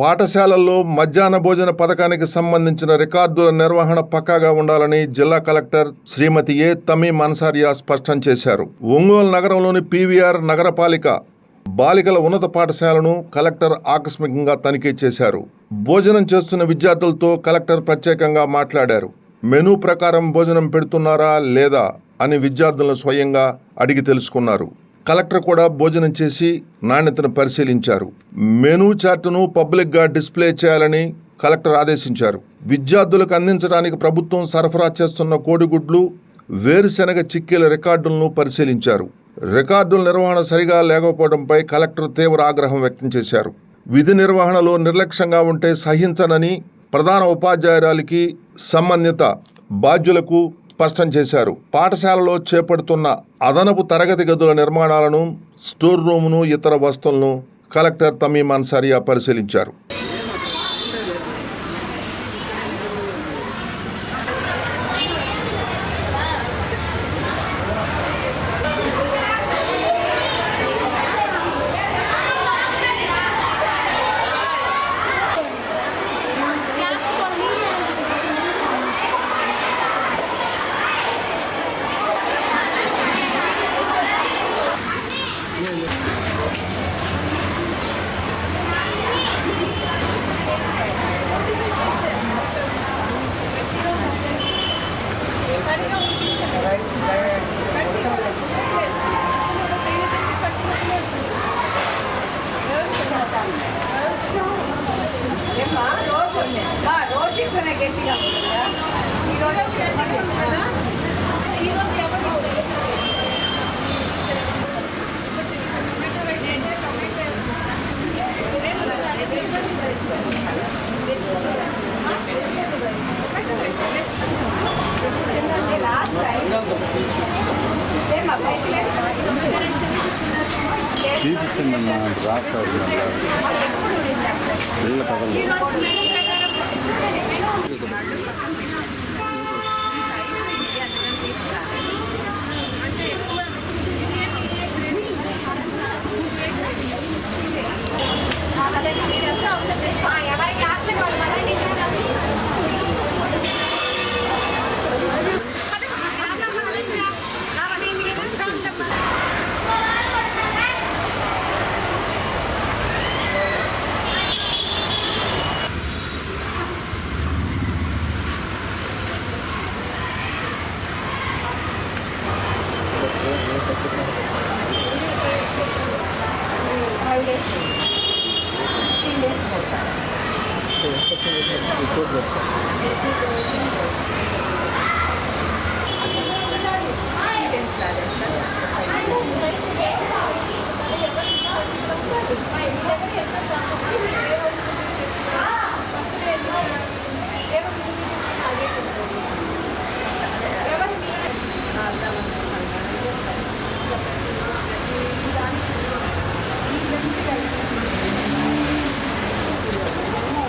పాఠశాలల్లో మధ్యాహ్న భోజన పథకానికి సంబంధించిన రికార్డుల నిర్వహణ పక్కాగా ఉండాలని జిల్లా కలెక్టర్ శ్రీమతి ఏ తమీం అన్సారియా స్పష్టం చేశారు. ఒంగోలు నగరంలోని పీవీఆర్ నగరపాలిక బాలికల ఉన్నత పాఠశాలను కలెక్టర్ ఆకస్మికంగా తనిఖీ చేశారు. భోజనం చేస్తున్న విద్యార్థులతో కలెక్టర్ ప్రత్యేకంగా మాట్లాడారు. మెనూ ప్రకారం భోజనం పెడుతున్నారా లేదా అని విద్యార్థులను స్వయంగా అడిగి తెలుసుకున్నారు. కలెక్టర్ కూడా భోజనం చేసి నాణ్యతను పరిశీలించారు. మెనూ చార్టును పబ్లిక్గా డిస్ప్లే చేయాలని కలెక్టర్ ఆదేశించారు. విద్యార్థులకు అందించడానికి ప్రభుత్వం సరఫరా చేస్తున్న కోడిగుడ్లు, వేరుశెనగ చిక్కీల రికార్డులను పరిశీలించారు. రికార్డుల నిర్వహణ సరిగా లేకపోవడంపై కలెక్టర్ తీవ్ర ఆగ్రహం వ్యక్తం చేశారు. విధి నిర్వహణలో నిర్లక్ష్యంగా ఉంటే సహించనని ప్రధాన ఉపాధ్యాయురాలికి, సంబంధిత బాధ్యులకు స్పష్టం చేశారు. పాఠశాలలో చేపడుతున్న అదనపు తరగతి గదుల నిర్మాణాలను, స్టోర్ రూమును, ఇతర వస్తువులను కలెక్టర్ తమీం అన్సారియా పరిశీలించారు. చూపించండి రాస్తారు పిల్లల కథలు. Report